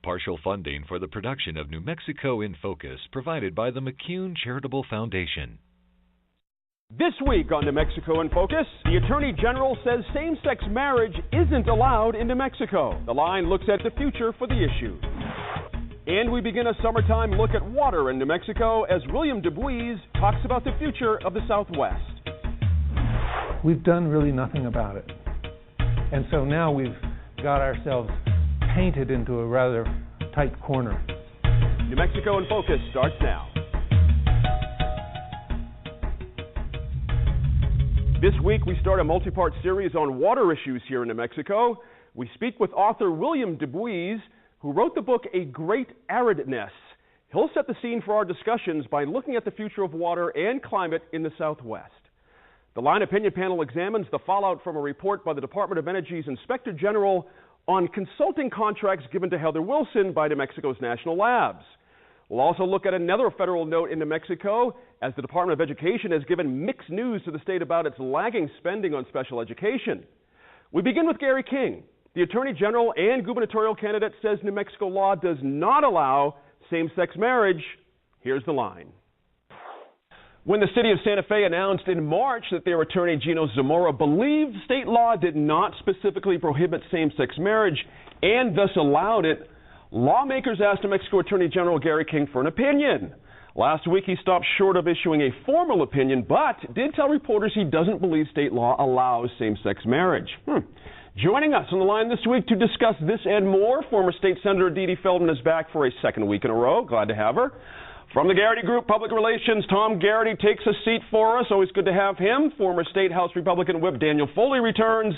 Partial funding for the production of New Mexico in Focus provided by the McCune Charitable Foundation. This week on New Mexico in Focus, the Attorney General says same-sex marriage isn't allowed in New Mexico. The Line looks at the future for the issue. And we begin a summertime look at water in New Mexico as William Dubuis talks about the future of the Southwest. We've done really nothing about it. And so now we've got ourselves painted into a rather tight corner. New Mexico in Focus starts now. This week we start a multi-part series on water issues here in New Mexico. We speak with author William Dubuis, who wrote the book A Great Aridness. He'll set the scene for our discussions by looking at the future of water and climate in the Southwest. The Line Opinion Panel examines the fallout from a report by the Department of Energy's Inspector General on consulting contracts given to Heather Wilson by New Mexico's national labs. We'll also look at another federal note in New Mexico as the Department of Education has given mixed news to the state about its lagging spending on special education. We begin with Gary King. The Attorney General and gubernatorial candidate says New Mexico law does not allow same-sex marriage. Here's the line. When the city of Santa Fe announced in March that their attorney Gino Zamora believed state law did not specifically prohibit same-sex marriage and thus allowed it, lawmakers asked New Mexico Attorney General Gary King for an opinion. Last week he stopped short of issuing a formal opinion, but did tell reporters he doesn't believe state law allows same-sex marriage. Joining us on the line this week to discuss this and more, former State Senator Dee Dee Feldman is back for a second week in a row. Glad to have her. From the Garrity Group Public Relations, Tom Garrity takes a seat for us. Always good to have him. Former State House Republican Whip Daniel Foley returns.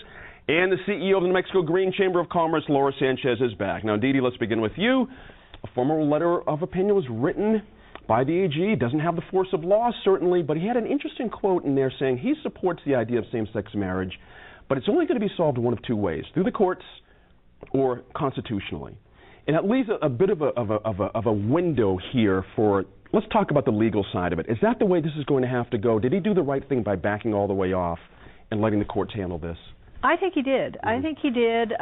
And the CEO of the New Mexico Green Chamber of Commerce, Laura Sanchez, is back. Now, Dee Dee, let's begin with you. A formal letter of opinion was written by the AG. Doesn't have the force of law, certainly, but he had an interesting quote in there saying he supports the idea of same-sex marriage, but it's only going to be solved one of two ways, through the courts or constitutionally. And it leaves a bit of a window here for, let's talk about the legal side of it. Is that the way this is going to have to go? Did he do the right thing by backing all the way off and letting the courts handle this? I think he did. I think he did.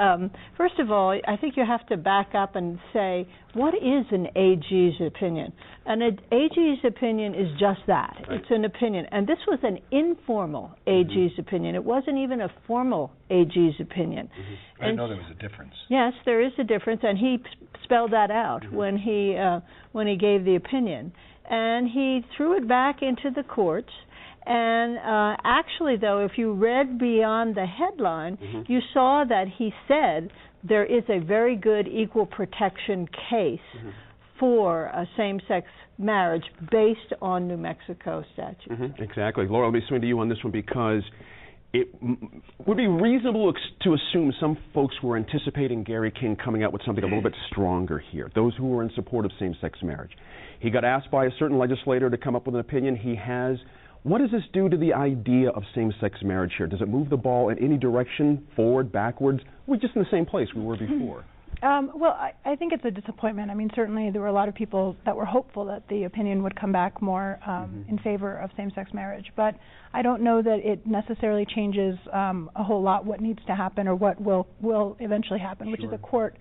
First of all, I think you have to back up and say, what is an AG's opinion? And an AG's opinion is just that. Right. It's an opinion. And this was an informal AG's opinion. It wasn't even a formal AG's opinion. I know there was a difference. Yes, there is a difference, and he spelled that out when he gave the opinion. And he threw it back into the courts. And actually, though, if you read beyond the headline, you saw that he said there is a very good equal protection case for a same-sex marriage based on New Mexico statute. Exactly. Laura, let me swing to you on this one because it would be reasonable to assume some folks were anticipating Gary King coming out with something a little bit stronger here, those who were in support of same-sex marriage. He got asked by a certain legislator to come up with an opinion. He has. What does this do to the idea of same-sex marriage here? Does it move the ball in any direction, forward, backwards? We're just in the same place we were before. Well, I think it's a disappointment. I mean, certainly there were a lot of people that were hopeful that the opinion would come back more in favor of same-sex marriage. But I don't know that it necessarily changes a whole lot what needs to happen or what will eventually happen, which is a court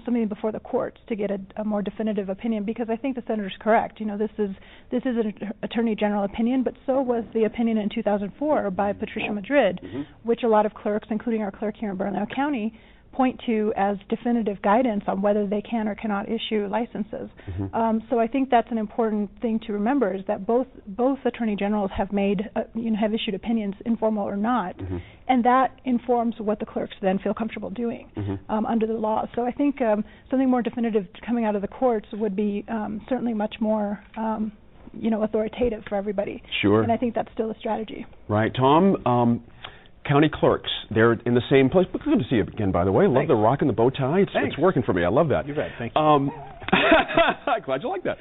something before the courts to get a more definitive opinion, because I think the senator's correct. This is an attorney general opinion, but so was the opinion in 2004 by Patricia Madrid, which a lot of clerks, including our clerk here in Bernalillo County, point to as definitive guidance on whether they can or cannot issue licenses. So I think that's an important thing to remember, is that both attorney generals have have issued opinions, informal or not, and that informs what the clerks then feel comfortable doing under the law. So I think something more definitive coming out of the courts would be certainly much more authoritative for everybody. Sure. And I think that's still a strategy. Right. Tom, county clerks, they're in the same place. But good to see you again, by the way. Love the rock and the bow tie. It's working for me. I love that. You bet. Thank you. Glad you like that.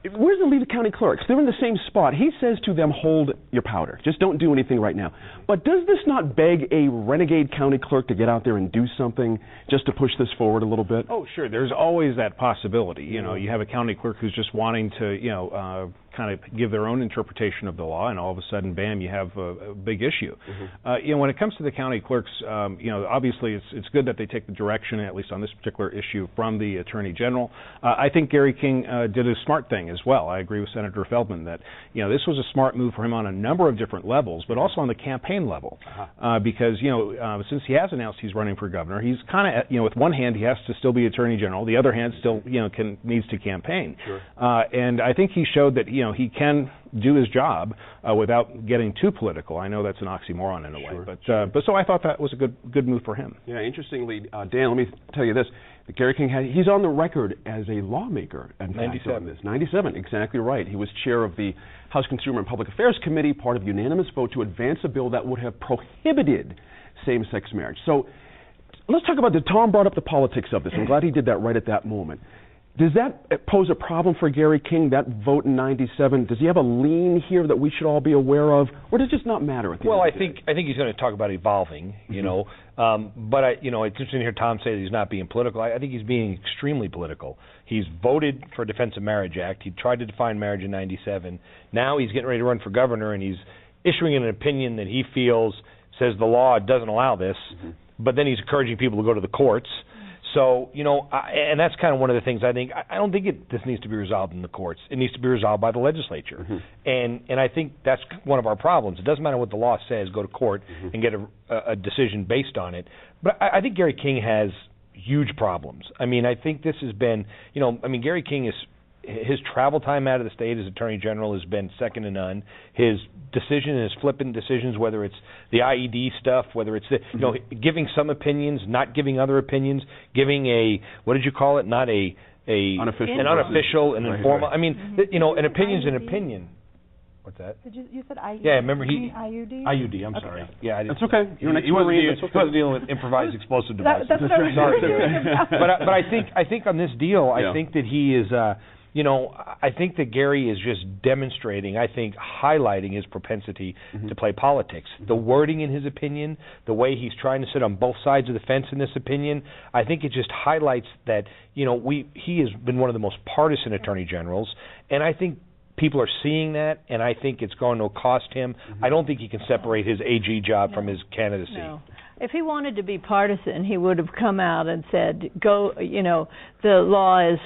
where does it leave the county clerks? They're in the same spot. He says to them, hold your powder. Just don't do anything right now. But does this not beg a renegade county clerk to get out there and do something just to push this forward a little bit? Oh, sure. There's always that possibility. You know, you have a county clerk who's just wanting to, kind of give their own interpretation of the law, and all of a sudden, bam, you have a big issue. When it comes to the county clerks, obviously it's good that they take the direction, at least on this particular issue, from the Attorney General. I think Gary King did a smart thing as well. I agree with Senator Feldman that, this was a smart move for him on a number of different levels, but also on the campaign level, because, since he has announced he's running for governor, he's kind of, with one hand, he has to still be Attorney General, the other hand still, needs to campaign. And I think he showed that, he can do his job without getting too political. I know that's an oxymoron in a way, but so I thought that was a good move for him. Yeah, interestingly, Dan, let me tell you this: Gary King he's on the record as a lawmaker. In 97. 97, exactly right. He was chair of the House Consumer and Public Affairs Committee, part of a unanimous vote to advance a bill that would have prohibited same-sex marriage. So let's talk about Tom brought up the politics of this. I'm glad he did that right at that moment. Does that pose a problem for Gary King, that vote in 97? Does he have a lean here that we should all be aware of, or does it just not matter at the end of the day? I think he's going to talk about evolving, but it's interesting to hear Tom say that he's not being political. I think he's being extremely political. He's voted for a Defense of Marriage Act. He tried to define marriage in 97. Now he's getting ready to run for governor, and he's issuing an opinion that he feels says the law doesn't allow this, but then he's encouraging people to go to the courts. So, and that's kind of one of the things I think. I don't think this needs to be resolved in the courts. It needs to be resolved by the legislature. And I think that's one of our problems. It doesn't matter what the law says, go to court and get a decision based on it. But I think Gary King has huge problems. I mean, I think this has been, Gary King his travel time out of the state as Attorney General has been second to none. His flippant decisions, whether it's the IED stuff, whether it's giving some opinions, not giving other opinions, giving what did you call it? Not an unofficial, an informal. Right. I mean, an opinion's an opinion. What's that? You said IUD? Yeah, remember IUD? IUD, I'm sorry. Yeah, that's okay. You're an he wasn't dealing with improvised explosive devices. That's what I was sorry. But I think on this deal, I think that he is. I think that Gary is just demonstrating, highlighting his propensity to play politics. The wording in his opinion, the way he's trying to sit on both sides of the fence in this opinion, I think it just highlights that, he has been one of the most partisan attorney generals, and I think people are seeing that, and I think it's going to cost him. I don't think he can separate his AG job from his candidacy. No. If he wanted to be partisan, he would have come out and said, the law is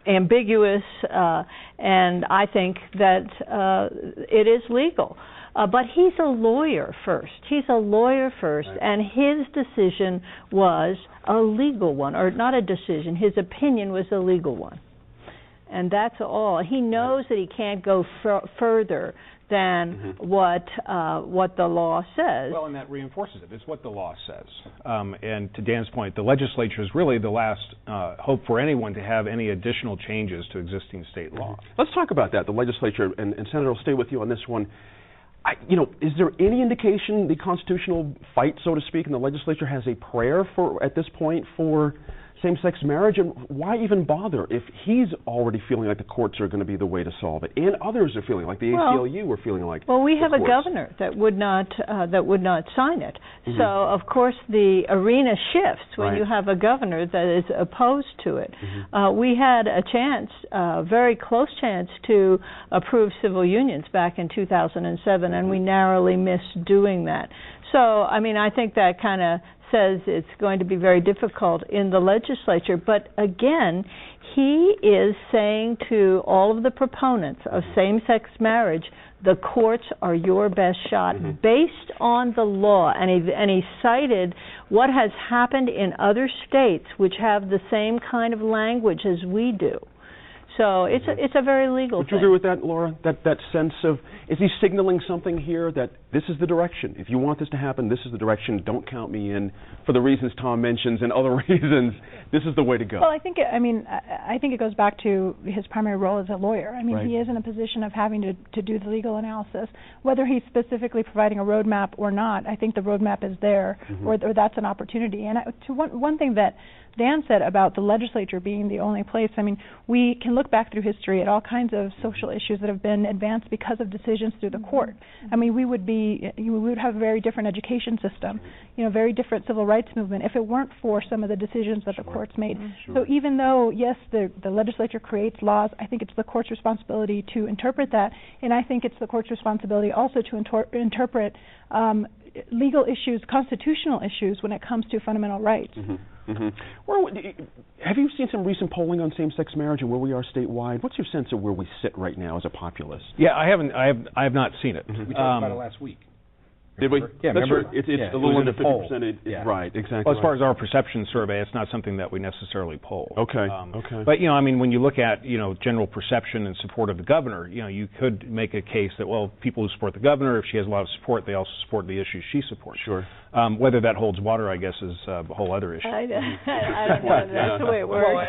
ambiguous, and I think that it is legal. But he's a lawyer first. Right. And his decision was a legal one, or not a decision. His opinion was a legal one. And that's all. He knows that he can't go further than what the law says. Well, and that reinforces it. It's what the law says. And to Dan's point, the legislature is really the last hope for anyone to have any additional changes to existing state law. Let's talk about that, the legislature, and Senator, I'll stay with you on this one. Is there any indication the constitutional fight, so to speak, in the legislature has a prayer at this point for same-sex marriage? And why even bother if he's already feeling like the courts are going to be the way to solve it, and others are feeling like the ACLU are feeling like? Well, we have a governor that would not sign it. So of course the arena shifts when you have a governor that is opposed to it. We had a chance, a very close chance, to approve civil unions back in 2007, and we narrowly missed doing that. So I think that kind of says it's going to be very difficult in the legislature. But again, he is saying to all of the proponents of same-sex marriage, the courts are your best shot based on the law. And he cited what has happened in other states which have the same kind of language as we do. So it's a very legal thing. Would you agree with that, Laura? That sense of, is he signaling something here that this is the direction? If you want this to happen, this is the direction. Don't count me in for the reasons Tom mentions and other reasons. This is the way to go. Well, I think it goes back to his primary role as a lawyer. He is in a position of having to do the legal analysis. Whether he's specifically providing a roadmap or not, I think the roadmap is there, or that's an opportunity. And one thing that Dan said about the legislature being the only place, I mean, we can look back through history at all kinds of social issues that have been advanced because of decisions through the court. I mean, we would have a very different education system, very different civil rights movement if it weren't for some of the decisions that the courts made. So even though, yes, the legislature creates laws, I think it's the court's responsibility to interpret that, and I think it's the court's responsibility also to interpret legal issues, constitutional issues when it comes to fundamental rights. Well, have you seen some recent polling on same-sex marriage and where we are statewide? What's your sense of where we sit right now as a populace? Yeah, I have not seen it. We talked about it last week. Did we? Yeah, that's remember? Right. It's a little under 50%. Right, exactly. Well, as far as our perception survey, it's not something that we necessarily poll. Okay. But I mean, when you look at general perception and support of the governor, you could make a case that people who support the governor, if she has a lot of support, they also support the issues she supports. Sure. Whether that holds water, I guess, is a whole other issue. I don't know. That's the way it works.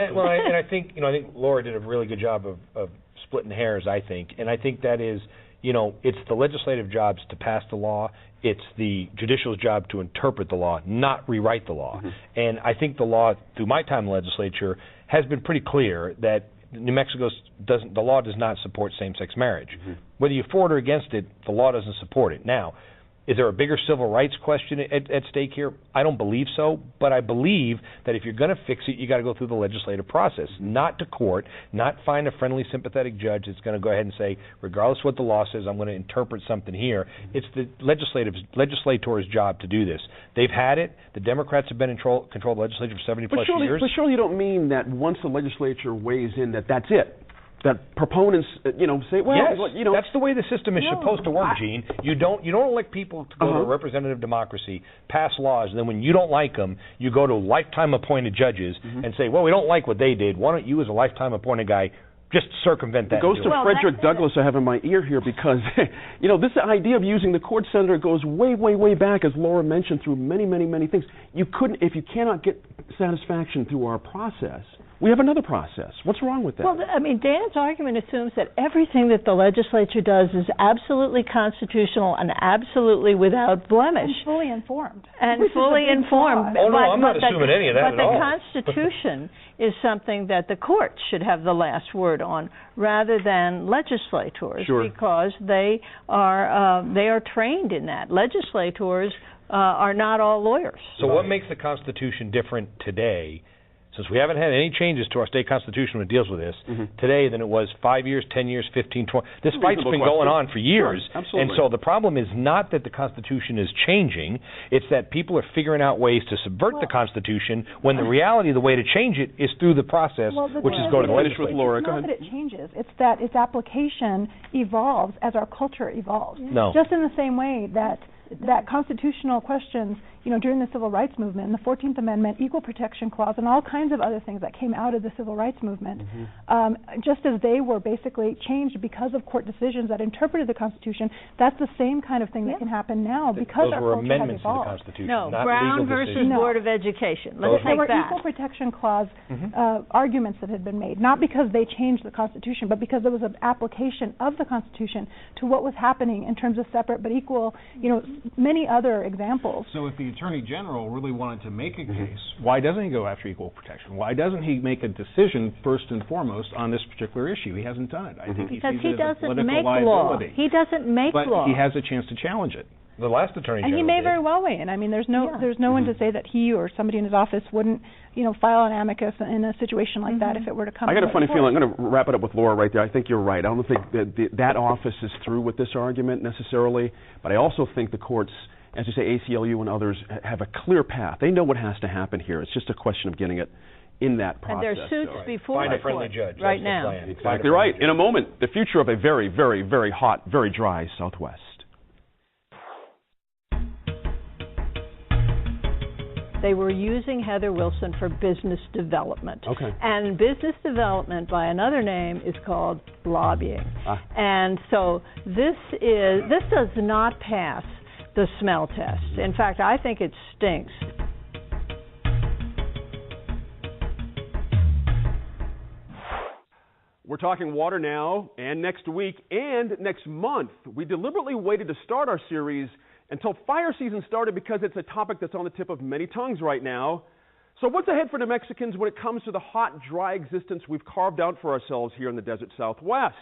And I think Laura did a really good job of splitting hairs. I think, and I think that is. It's the legislative jobs to pass the law. It's the judicial's job to interpret the law, not rewrite the law. And I think the law, through my time in the legislature, has been pretty clear that New Mexico the law does not support same-sex marriage. Whether you're for it or against it, the law doesn't support it. Now, is there a bigger civil rights question at stake here? I don't believe so, but I believe that if you're going to fix it, you got to go through the legislative process, not to court, not find a friendly, sympathetic judge that's going to go ahead and say, regardless of what the law says, I'm going to interpret something here. It's the legislator's job to do this. They've had it. The Democrats have been in control of the legislature for 70-plus years. But surely you don't mean that once the legislature weighs in that's it. That proponents, say, well, yes, you that's the way the system is supposed to work, Gene. You don't elect people to go to a representative democracy, pass laws, and then when you don't like them, you go to lifetime appointed judges and say, well, we don't like what they did. Why don't you, as a lifetime appointed guy, just circumvent that? It goes to Frederick Douglass I have in my ear here because, this idea of using the court, Senator, goes way, way, way back, as Laura mentioned, through many, many, many things. If you cannot get satisfaction through our process, we have another process. What's wrong with that? Well, I mean, Dan's argument assumes that everything that the legislature does is absolutely constitutional and absolutely without blemish. And fully informed. And fully informed. Oh, no, I'm not assuming any of that at all. But the Constitution is something that the courts should have the last word on rather than legislators because they are trained in that. Legislators are not all lawyers. So what makes the Constitution different today? Since we haven't had any changes to our state constitution when it deals with this today than it was 5 years, 10 years, 15, 20. This fight's been going on for years. Sure, absolutely. And so the problem is not that the Constitution is changing, it's that people are figuring out ways to subvert the Constitution when the reality of the way to change it is through the process, which is go to the legislature. It's not that it changes, it's that its application evolves as our culture evolves. No. Just in the same way that constitutional questions, during the Civil Rights Movement, and the 14th Amendment, Equal Protection Clause, and all kinds of other things that came out of the Civil Rights Movement, just as they were basically changed because of court decisions that interpreted the Constitution, that's the same kind of thing that can happen now because our culture has evolved. Those were amendments to the Constitution, no, not Brown legal versus decisions. Board of Education. Let's there take were that. Equal Protection Clause arguments that had been made, not because they changed the Constitution, but because there was an application of the Constitution to what was happening in terms of separate but equal, many other examples. So if the Attorney General really wanted to make a case, why doesn't he go after equal protection? Why doesn't he make a decision first and foremost on this particular issue? He hasn't done it. I think because he sees it as a political make liability. Law. He doesn't make law. But he has a chance to challenge it. The last Attorney General and he may did. very well weigh in. I mean, there's no one to say that he or somebody in his office wouldn't, file an amicus in a situation like that if it were to come. I got a funny feeling. I'm going to wrap it up with Laura right there. I think you're right. I don't think that office is through with this argument necessarily, but I also think the courts, as you say, ACLU and others, have a clear path. They know what has to happen here. It's just a question of getting it in that process. And there's suits before Find the a friendly court judge right now. Exactly right. In a moment, the future of a very, very, very hot, very dry Southwest. They were using Heather Wilson for business development. Okay. And business development, by another name, is called lobbying. And so this does not pass the smell test. In fact, I think it stinks. We're talking water now, and next week, and next month. We deliberately waited to start our series until fire season started because it's a topic that's on the tip of many tongues right now. So what's ahead for New Mexicans when it comes to the hot, dry existence we've carved out for ourselves here in the desert Southwest?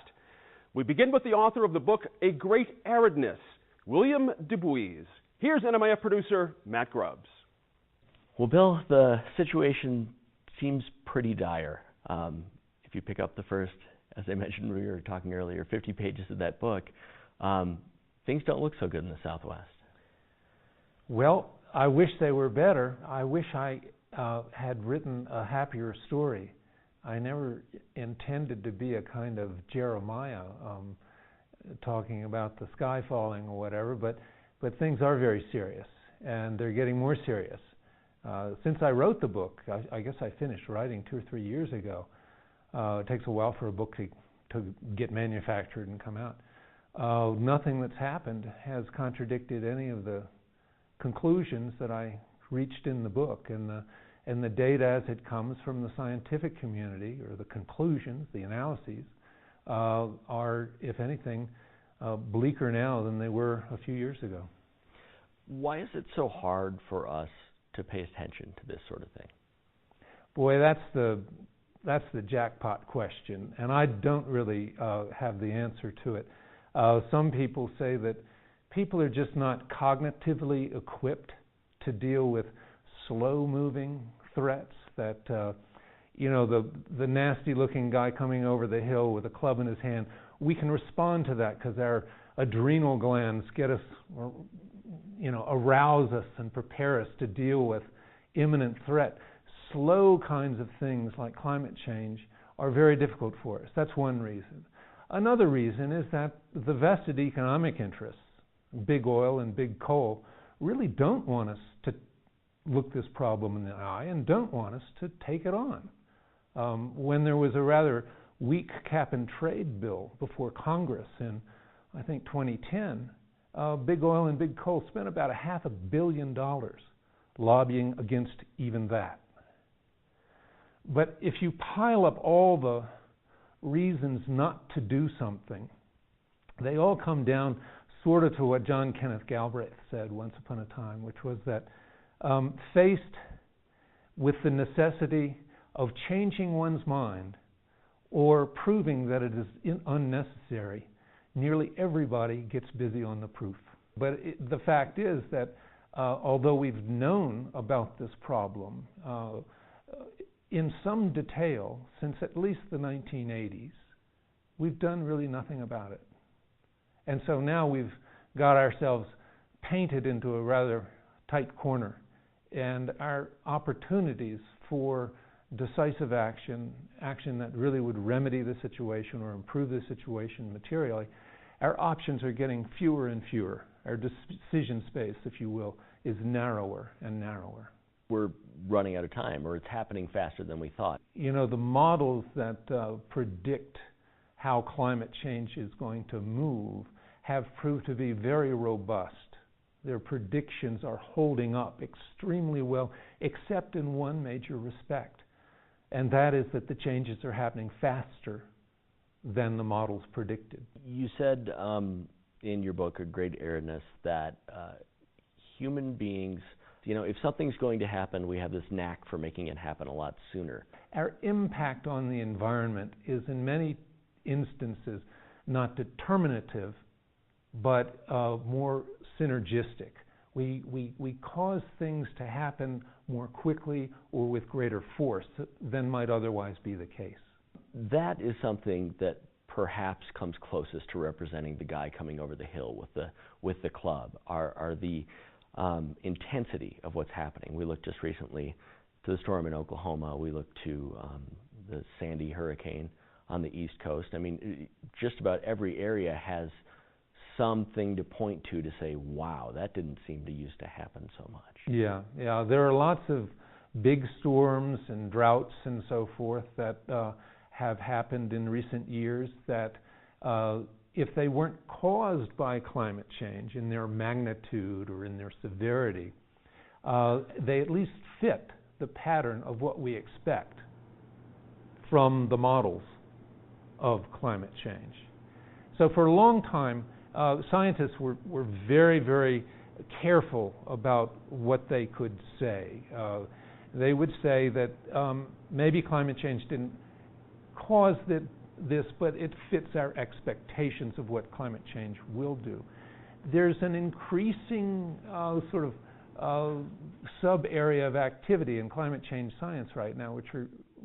We begin with the author of the book, A Great Aridness, William Dubuise. Here's NMIF producer Matt Grubbs. Well, Bill, the situation seems pretty dire. If you pick up the first, as I mentioned when we were talking earlier, 50 pages of that book, things don't look so good in the Southwest. Well, I wish they were better. I wish I had written a happier story. I never intended to be a kind of Jeremiah talking about the sky falling or whatever, but things are very serious, and they're getting more serious. Since I wrote the book, I guess I finished writing 2 or 3 years ago. It takes a while for a book to get manufactured and come out. Nothing that's happened has contradicted any of the conclusions that I reached in the book, and the data as it comes from the scientific community, or the conclusions, the analyses, are, if anything, bleaker now than they were a few years ago. Why is it so hard for us to pay attention to this sort of thing? Boy, that's the jackpot question, and I don't really have the answer to it. Some people say that people are just not cognitively equipped to deal with slow-moving threats, that the nasty-looking guy coming over the hill with a club in his hand, we can respond to that because our adrenal glands get us, arouse us and prepare us to deal with imminent threat. Slow kinds of things like climate change are very difficult for us. That's one reason. Another reason is that the vested economic interests, big oil and big coal, really don't want us to look this problem in the eye and don't want us to take it on. When there was a rather weak cap-and-trade bill before Congress in, I think, 2010, big oil and big coal spent about $500 million lobbying against even that. But if you pile up all the reasons not to do something, they all come down sort of to what John Kenneth Galbraith said once upon a time, which was that faced with the necessity of changing one's mind or proving that it is unnecessary, nearly everybody gets busy on the proof. But the fact is that although we've known about this problem in some detail since at least the 1980s, we've done really nothing about it. And so now we've got ourselves painted into a rather tight corner, and our opportunities for decisive action that really would remedy the situation or improve the situation materially, our options are getting fewer and fewer. Our decision space, if you will, is narrower and narrower. We're running out of time, or it's happening faster than we thought. The models that predict how climate change is going to move have proved to be very robust. Their predictions are holding up extremely well, except in one major respect, and that is that the changes are happening faster than the models predicted. You said in your book, A Great Aridness, that human beings, if something's going to happen, we have this knack for making it happen a lot sooner. Our impact on the environment is in many instances not determinative, but more synergistic. We cause things to happen more quickly or with greater force than might otherwise be the case. That is something that perhaps comes closest to representing the guy coming over the hill with the club, are the intensity of what's happening. We looked just recently to the storm in Oklahoma. We looked to the Sandy hurricane on the East Coast. I mean, just about every area has something to point to say, wow, that didn't seem to used to happen so much. Yeah. There are lots of big storms and droughts and so forth that have happened in recent years that if they weren't caused by climate change in their magnitude or in their severity, they at least fit the pattern of what we expect from the models of climate change. So for a long time, scientists were very, very careful about what they could say. they would say that maybe climate change didn't cause this, but it fits our expectations of what climate change will do. There's an increasing sort of sub-area of activity in climate change science right now,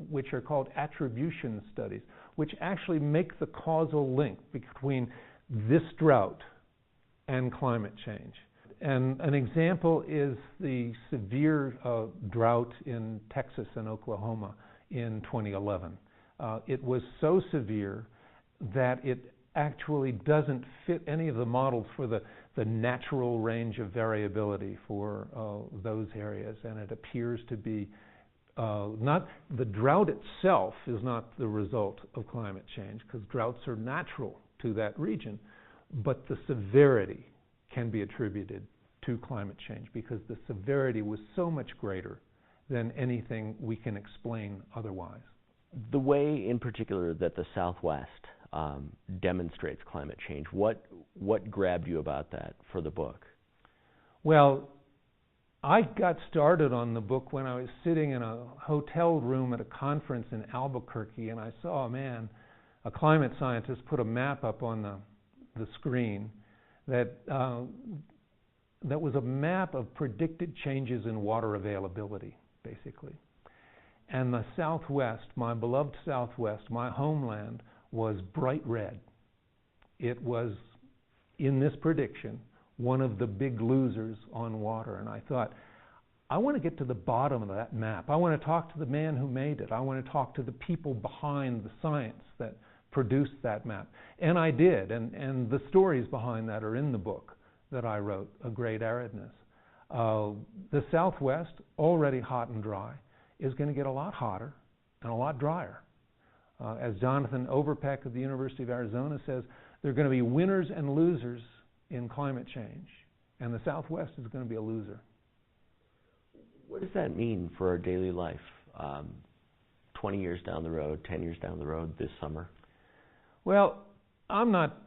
which are called attribution studies, which actually make the causal link between this drought and climate change. And an example is the severe drought in Texas and Oklahoma in 2011. It was so severe that it actually doesn't fit any of the models for the natural range of variability for those areas, and it appears to be not the drought itself is not the result of climate change, because droughts are natural to that region, but the severity can be attributed to climate change because the severity was so much greater than anything we can explain otherwise. The way in particular that the Southwest demonstrates climate change, what grabbed you about that for the book? Well, I got started on the book when I was sitting in a hotel room at a conference in Albuquerque, and I saw a climate scientist, put a map up on the screen that was a map of predicted changes in water availability, basically. And the Southwest, my beloved Southwest, my homeland, was bright red. It was, in this prediction, one of the big losers on water. And I thought, I want to get to the bottom of that map. I want to talk to the man who made it. I want to talk to the people behind the science that produced that map. And I did, and the stories behind that are in the book that I wrote, A Great Aridness. The Southwest, already hot and dry, is going to get a lot hotter and a lot drier. As Jonathan Overpeck of the University of Arizona says, there are going to be winners and losers in climate change, and the Southwest is going to be a loser. What does that mean for our daily life, 20 years down the road, 10 years down the road, this summer? Well, I'm not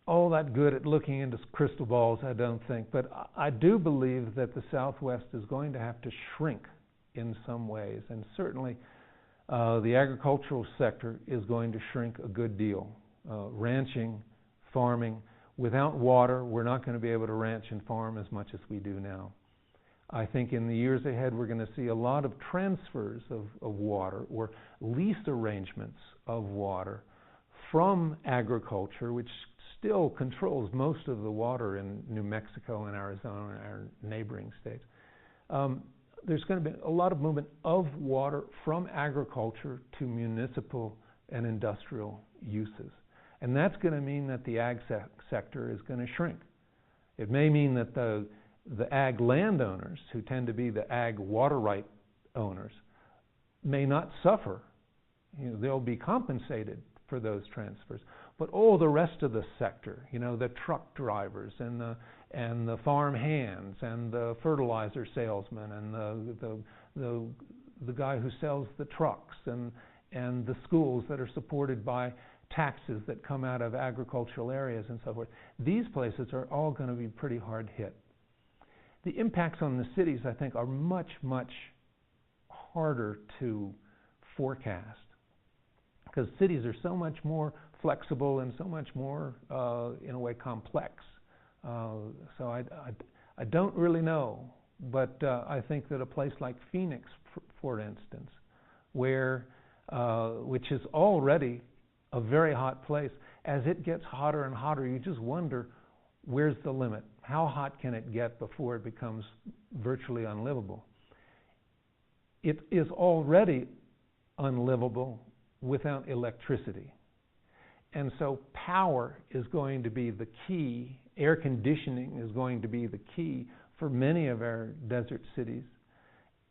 all that good at looking into crystal balls, I don't think, but I do believe that the Southwest is going to have to shrink in some ways, and certainly the agricultural sector is going to shrink a good deal. Ranching, farming, without water, we're not going to be able to ranch and farm as much as we do now. I think in the years ahead, we're going to see a lot of transfers of water or lease arrangements of water from agriculture, which still controls most of the water in New Mexico and Arizona and our neighboring states. There's going to be a lot of movement of water from agriculture to municipal and industrial uses. And that's going to mean that the ag sector is going to shrink. It may mean that the ag landowners, who tend to be the ag water right owners, may not suffer. They'll be compensated for those transfers. But all the rest of the sector, the truck drivers and the farm hands and the fertilizer salesman and the guy who sells the trucks and the schools that are supported by taxes that come out of agricultural areas and so forth. These places are all going to be pretty hard hit. The impacts on the cities, I think, are much, much harder to forecast because cities are so much more flexible and so much more, in a way, complex. So I don't really know, but I think that a place like Phoenix, for instance, which is already a very hot place, as it gets hotter and hotter, you just wonder, where's the limit? How hot can it get before it becomes virtually unlivable? It is already unlivable without electricity. And so power is going to be the key. Air conditioning is going to be the key for many of our desert cities.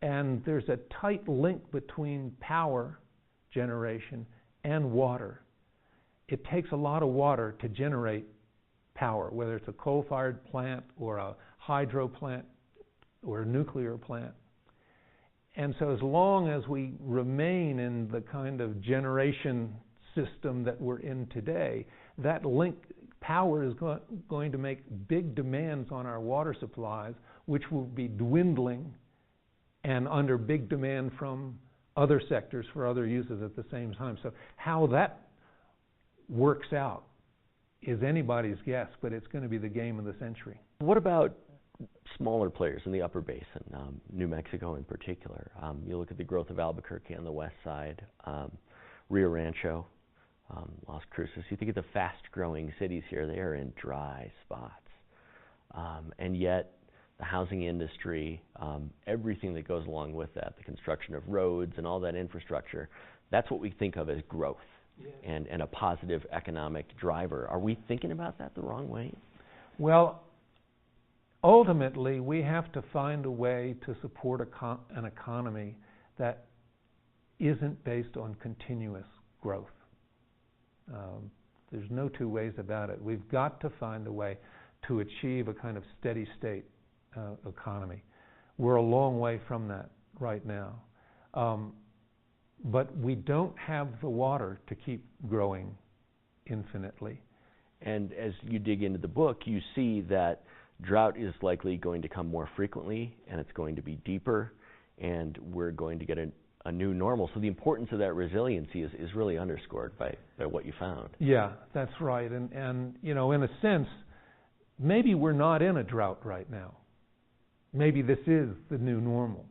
And there's a tight link between power generation and water. It takes a lot of water to generate power, whether it's a coal-fired plant or a hydro plant or a nuclear plant. And so as long as we remain in the kind of generation system that we're in today, that link, power is going to make big demands on our water supplies, which will be dwindling and under big demand from other sectors for other uses at the same time. So how that works out is anybody's guess, but it's going to be the game of the century. What about smaller players in the upper basin, New Mexico in particular? You look at the growth of Albuquerque on the west side, Rio Rancho, Las Cruces. You think of the fast-growing cities here, they are in dry spots. And yet, the housing industry, everything that goes along with that, the construction of roads and all that infrastructure, that's what we think of as growth and a positive economic driver. Are we thinking about that the wrong way? Well, ultimately, we have to find a way to support an economy that isn't based on continuous growth. There's no two ways about it. We've got to find a way to achieve a kind of steady state economy. We're a long way from that right now. But we don't have the water to keep growing infinitely. And as you dig into the book, you see that drought is likely going to come more frequently, and it's going to be deeper, and we're going to get a new normal. So the importance of that resiliency is really underscored by what you found. Yeah, that's right. And you know, in a sense, maybe we're not in a drought right now. Maybe this is the new normal.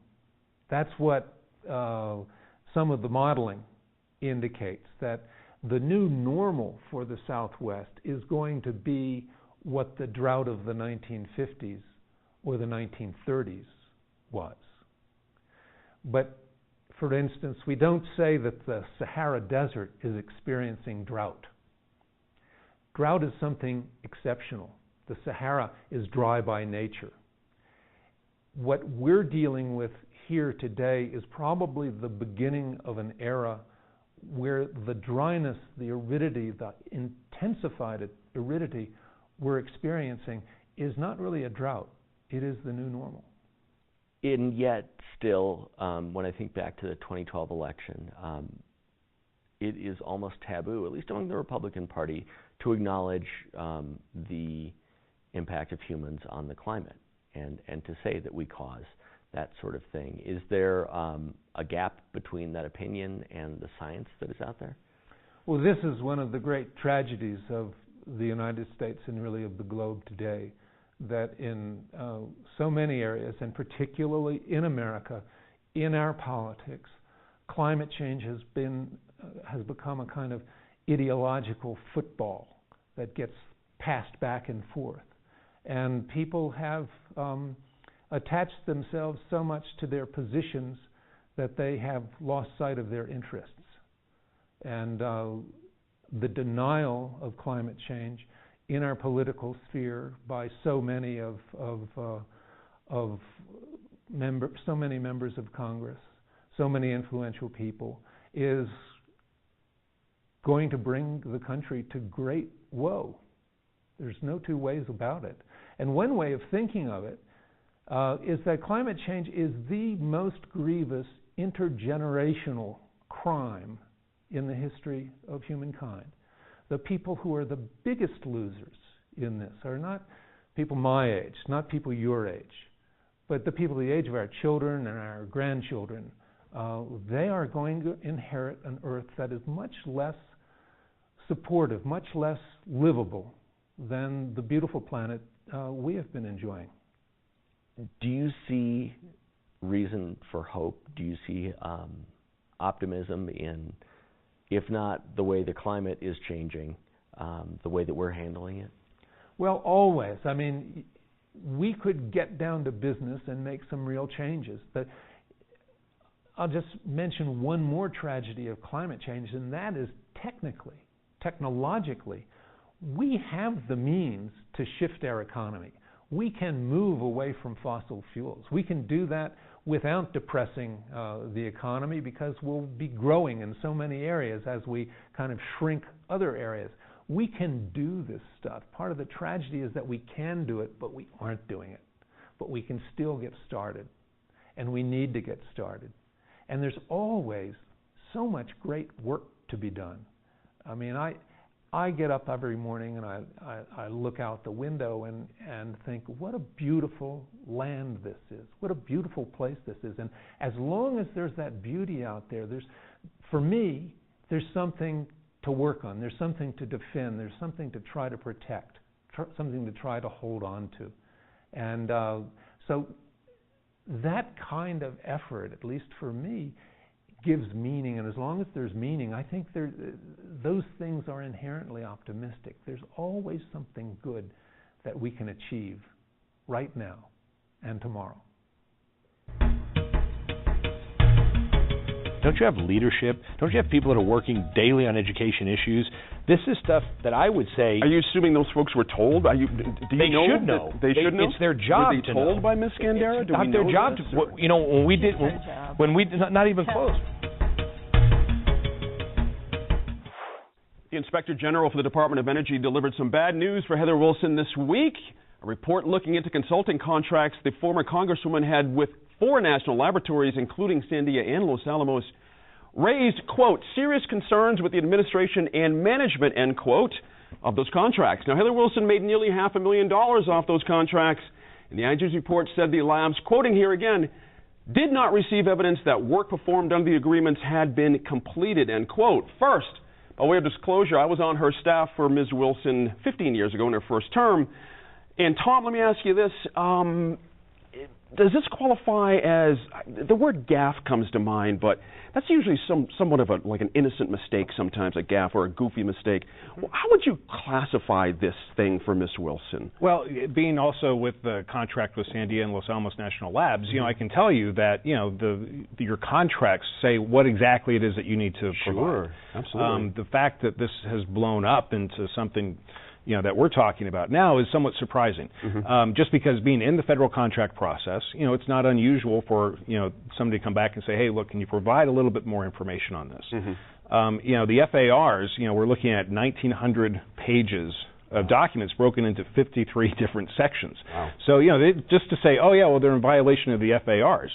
That's what some of the modeling indicates, that the new normal for the Southwest is going to be what the drought of the 1950s or the 1930s was. But, for instance, we don't say that the Sahara Desert is experiencing drought. Drought is something exceptional. The Sahara is dry by nature. What we're dealing with here today is probably the beginning of an era where the dryness, the aridity, the intensified aridity we're experiencing is not really a drought. It is the new normal. And yet, still, when I think back to the 2012 election, it is almost taboo, at least among the Republican Party, to acknowledge the impact of humans on the climate and to say that we cause that sort of thing. Is there a gap between that opinion and the science that is out there? Well, this is one of the great tragedies of the United States and really of the globe today, that in so many areas, and particularly in America, in our politics, climate change has become a kind of ideological football that gets passed back and forth. And people have attached themselves so much to their positions that they have lost sight of their interests. And the denial of climate change in our political sphere by so many so many members of Congress, so many influential people, is going to bring the country to great woe. There's no two ways about it. And one way of thinking of it is that climate change is the most grievous intergenerational crime in the history of humankind. The people who are the biggest losers in this are not people my age, not people your age, but the people the age of our children and our grandchildren. They are going to inherit an Earth that is much less supportive, much less livable than the beautiful planet we have been enjoying. Do you see reason for hope? Do you see optimism in, if not the way the climate is changing, the way that we're handling it? Well, always. I mean, we could get down to business and make some real changes. But I'll just mention one more tragedy of climate change, and that is technologically, we have the means to shift our economy. We can move away from fossil fuels. We can do that without depressing the economy, because we'll be growing in so many areas as we kind of shrink other areas. We can do this stuff. Part of the tragedy is that we can do it, but we aren't doing it. But we can still get started, and we need to get started. And there's always so much great work to be done. I mean, I get up every morning and I look out the window and think, what a beautiful land this is. What a beautiful place this is. And as long as there's that beauty out there, for me, there's something to work on. There's something to defend. There's something to try to protect, something to try to hold on to. And so that kind of effort, at least for me, gives meaning, and as long as there's meaning, I think those things are inherently optimistic. There's always something good that we can achieve right now and tomorrow. Don't you have leadership? Don't you have people that are working daily on education issues? This is stuff that I would say... Are you assuming those folks were told? Do you know should know. They should know? It's their job to know. Were they told by Ms. Scandera? It's not their job to... You know, when we not even close. The Inspector General for the Department of Energy delivered some bad news for Heather Wilson this week. A report looking into consulting contracts the former Congresswoman had with 4 national laboratories, including Sandia and Los Alamos, raised, quote, serious concerns with the administration and management, end quote, of those contracts. Now, Heather Wilson made nearly $500,000 off those contracts, and the IG's report said the labs, quoting here again, did not receive evidence that work performed under the agreements had been completed, end quote. First, by way of disclosure, I was on her staff for Ms. Wilson 15 years ago in her first term. And Tom, let me ask you this. Does this qualify as, the word gaffe comes to mind, but that's usually somewhat of like an innocent mistake sometimes, a gaffe or a goofy mistake. How would you classify this thing for Ms. Wilson? Well, being also with the contract with Sandia and Los Alamos National Labs, you know, I can tell you that, you know, your contracts say what exactly it is that you need to provide. Sure, absolutely. The fact that this has blown up into something, you know, that we're talking about now is somewhat surprising. Just because being in the federal contract process, you know, it's not unusual for, you know, somebody to come back and say, hey, look, can you provide a little bit more information on this? You know, the FARs, you know, we're looking at 1,900 pages of documents broken into 53 different sections. Wow. So, you know, just to say, oh, yeah, well, they're in violation of the FARs.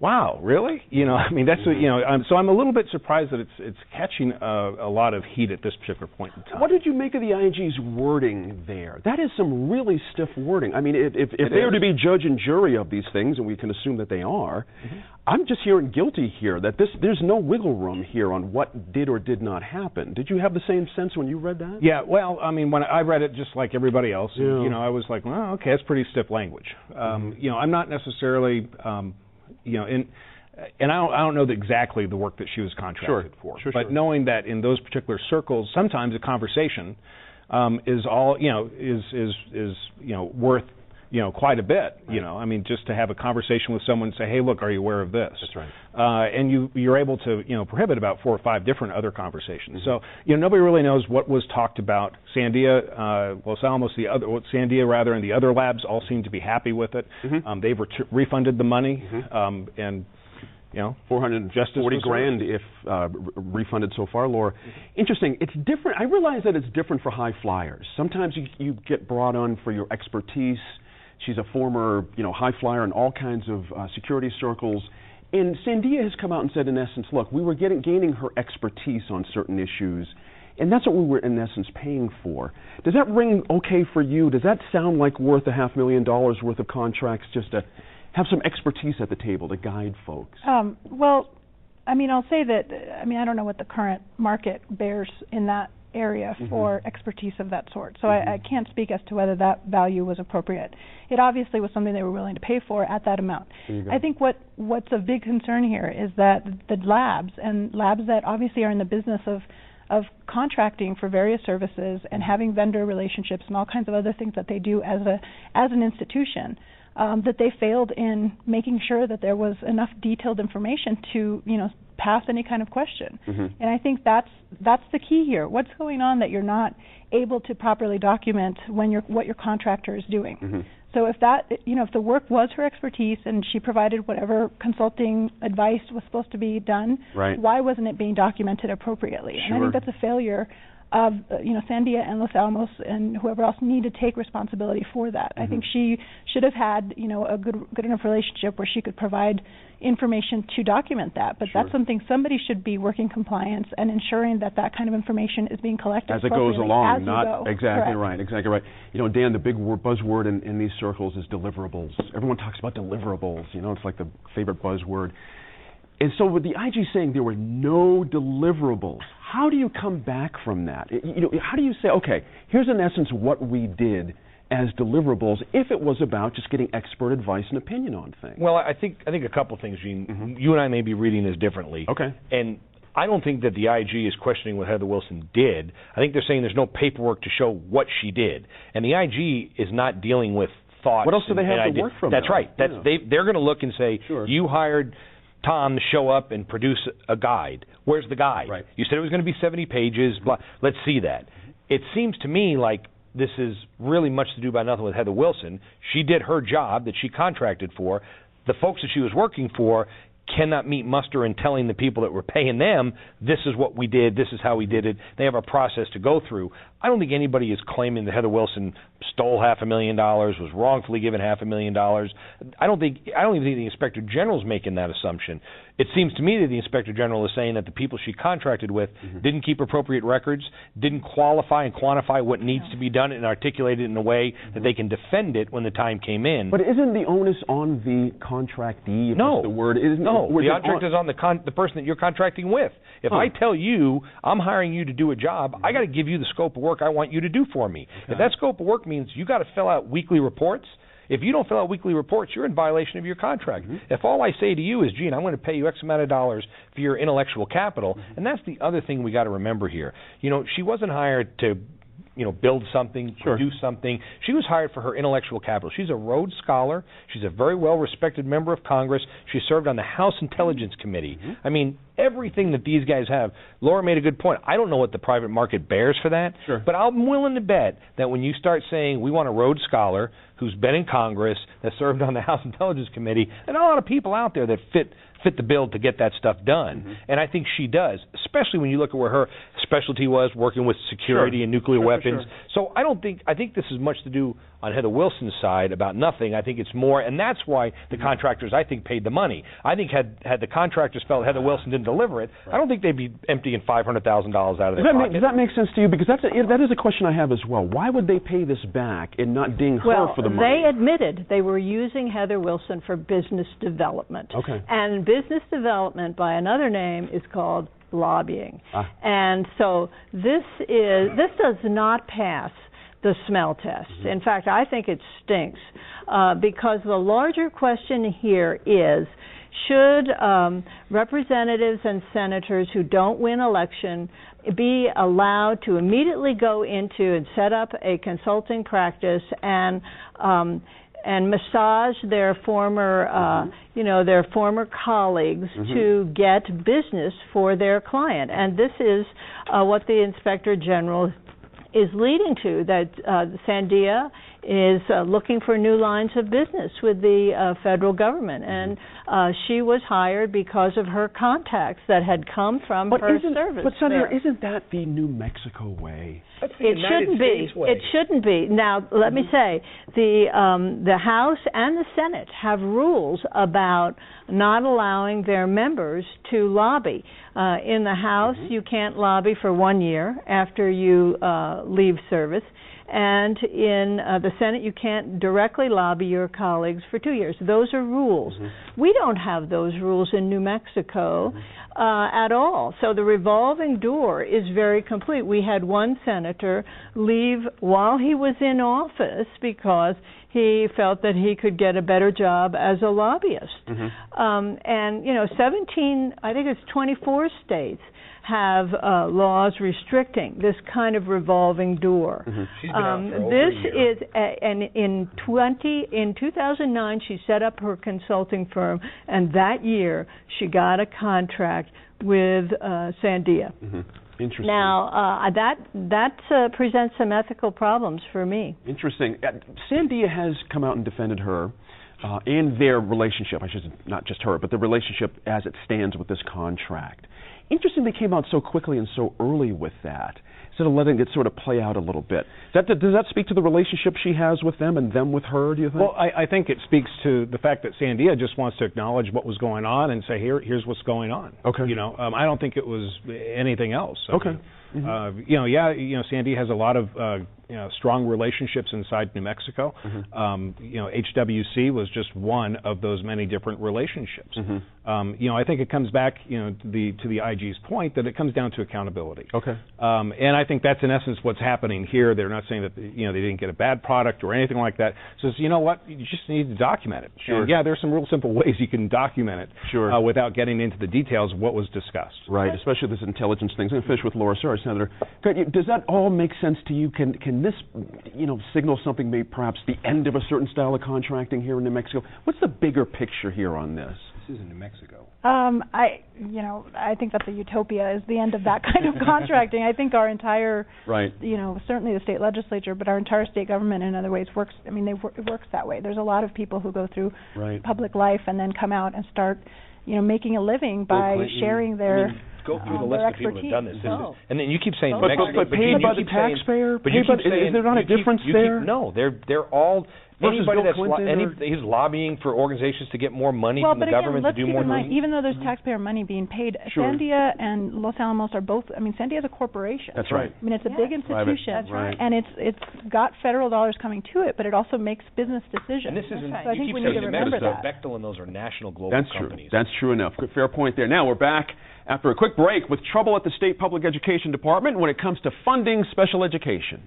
Wow, really? You know, I mean, that's what, you know. So I'm a little bit surprised that it's catching a lot of heat at this particular point in time. What did you make of the IG's wording there? That is some really stiff wording. I mean, if they are to be judge and jury of these things, and we can assume that they are, I'm just hearing guilty here. That there's no wiggle room here on what did or did not happen. Did you have the same sense when you read that? Yeah. Well, I mean, when I read it, just like everybody else, you know, I was like, well, okay, that's pretty stiff language. You know, I'm not necessarily. You know, and I don't know exactly the work that she was contracted for, but knowing that in those particular circles, sometimes a conversation is all, you know, is you know, worth, you know, quite a bit. You know, I mean, just to have a conversation with someone and say, hey, look, are you aware of this? That's right. And you're able to, you know, prohibit about 4 or 5 different other conversations. So, you know, nobody really knows what was talked about. Sandia, Los Alamos, Sandia rather, and the other labs all seem to be happy with it. They've refunded the money, and you know, $440,000 if refunded so far, Laura. Interesting. It's different. I realize that it's different for high flyers. Sometimes you get brought on for your expertise. She's a former, you know, high flyer in all kinds of security circles. And Sandia has come out and said, in essence, look, we were gaining her expertise on certain issues, and that's what we were, in essence, paying for. Does that ring okay for you? Does that sound like worth $500,000 worth of contracts just to have some expertise at the table to guide folks? Well, I mean, I'll say that, I mean, I don't know what the current market bears in that area for expertise of that sort. So I can't speak as to whether that value was appropriate. It obviously was something they were willing to pay for at that amount. I think what's a big concern here is that the labs, and labs that obviously are in the business of contracting for various services and having vendor relationships and all kinds of other things that they do as an institution, that they failed in making sure that there was enough detailed information to, you know, pass any kind of question. And I think that's the key here. What's going on that you're not able to properly document when what your contractor is doing? So if that, you know, if the work was her expertise and she provided whatever consulting advice was supposed to be done, why wasn't it being documented appropriately? And I think that's a failure Sandia and Los Alamos and whoever else need to take responsibility for that. I think she should have had, a good enough relationship where she could provide information to document that. But that's something somebody should be working compliance and ensuring that kind of information is being collected as it goes along. Exactly right. Dan, the big buzzword in these circles is deliverables. Everyone talks about deliverables. It's like the favorite buzzword. And so with the IG saying there were no deliverables, how do you come back from that? How do you say, okay, here's in essence what we did as deliverables if it was about just getting expert advice and opinion on things? Well, I think a couple things, Gene. You and I may be reading this differently. Okay. And I don't think that the IG is questioning what Heather Wilson did. I think they're saying there's no paperwork to show what she did. And the IG is not dealing with thoughts. What else do they have to work from? That's right. They're going to look and say, you hired Tom to show up and produce a guide. Where's the guide? Right. You said it was going to be 70 pages. Blah. Let's see that. It seems to me like this is really much to do by nothing with Heather Wilson. She did her job that she contracted for. The folks that she was working for cannot meet muster in telling the people that were paying them, this is what we did, this is how we did it. They have a process to go through. I don't think anybody is claiming that Heather Wilson stole $500,000, was wrongfully given $500,000. I don't even think the Inspector General is making that assumption. It seems to me that the Inspector General is saying that the people she contracted with didn't keep appropriate records, didn't qualify and quantify what needs to be done and articulate it in a way that they can defend it when the time came in. But isn't the onus on the contractee? No. The word is no. The contract is on the person that you're contracting with. If I tell you I'm hiring you to do a job, I got to give you the scope of work I want you to do for me. Okay. If that scope of work means you got to fill out weekly reports, if you don't fill out weekly reports, you're in violation of your contract. If all I say to you is, Gene, I'm going to pay you X amount of dollars for your intellectual capital, and that's the other thing we got to remember here. She wasn't hired to build something, produce something. She was hired for her intellectual capital. She's a Rhodes Scholar. She's a very well-respected member of Congress. She served on the House Intelligence Committee. I mean, everything that these guys have. Laura made a good point. I don't know what the private market bears for that, but I'm willing to bet that when you start saying we want a Rhodes Scholar who's been in Congress, that served on the House Intelligence Committee, and a lot of people out there that fit the bill to get that stuff done. And I think she does, especially when you look at where her specialty was, working with security and nuclear weapons. So I think this is much to do on Heather Wilson's side about nothing. I think it's more, and that's why the contractors, I think, paid the money. I think had the contractors felt Heather Wilson didn't deliver it, I don't think they'd be emptying $500,000 out of their pocket. Does that make sense to you? Because that is a question I have as well. Why would they pay this back and not ding her for the money? They admitted they were using Heather Wilson for business development. Okay. And business development by another name is called lobbying. And so this does not pass the smell test. In fact, I think it stinks because the larger question here is, should representatives and senators who don't win election be allowed to immediately go into and set up a consulting practice and massage their former, their former colleagues to get business for their client? And this is what the Inspector General is leading to, that Sandia is looking for new lines of business with the federal government, and she was hired because of her contacts that had come from her service. But Senator, isn't that the New Mexico way? It shouldn't be. It shouldn't be. Now, let me say, the House and the Senate have rules about not allowing their members to lobby. In the House, you can't lobby for 1 year after you leave service. And in the Senate, you can't directly lobby your colleagues for 2 years. Those are rules. We don't have those rules in New Mexico at all. So the revolving door is very complete. We had one senator leave while he was in office because he felt that he could get a better job as a lobbyist. And, 17, I think it's 24 states have laws restricting this kind of revolving door. She's been out for over a year. And in 2009, she set up her consulting firm, and that year she got a contract with Sandia. Interesting. Now, that presents some ethical problems for me. Interesting. Sandia has come out and defended her and their relationship. I should not just her, but the relationship as it stands with this contract. interesting they came out so quickly and so early with that, instead of letting it sort of play out a little bit. Does that speak to the relationship she has with them and them with her, do you think? Well, I think it speaks to the fact that Sandia just wants to acknowledge what was going on and say, here's what's going on. Okay. I don't think it was anything else. Okay. Sandia has a lot of strong relationships inside New Mexico. HWC was just one of those many different relationships. I think it comes back, to the IG's point that it comes down to accountability. Okay. And I think that's in essence what's happening here. They're not saying that they didn't get a bad product or anything like that. So you know what, you just need to document it. Sure. And there's some real simple ways you can document it. Sure. Without getting into the details of what was discussed. Right, especially this intelligence thing. I'm going to finish with Laura. Sorry, Senator. Does that all make sense to you? Can this, signal something, maybe perhaps the end of a certain style of contracting here in New Mexico? What's the bigger picture here on this? This is in New Mexico. I think that the utopia is the end of that kind of contracting. I think our entire, right. Certainly the state legislature, but our entire state government in other ways works. I mean, it works that way. There's a lot of people who go through public life and then come out and start, making a laking by sharing their. Go through the list of people that have done this. And then you keep saying but paid by the taxpayer? Is there not a difference there? No, they're all. Anybody he's lobbying for organizations to get more money from the government to do more things. Even though there's taxpayer money being paid, Sandia and Los Alamos are both. I mean, Sandia is a corporation. That's right. I mean, it's a big institution. That's right. And it's got federal dollars coming to it, but it also makes business decisions. And this isn't. So I think we need to remember that. Bechtel and those are national global companies. That's true enough. Good, fair point there. Now we're back after a quick break with trouble at the state public education department when it comes to funding special education.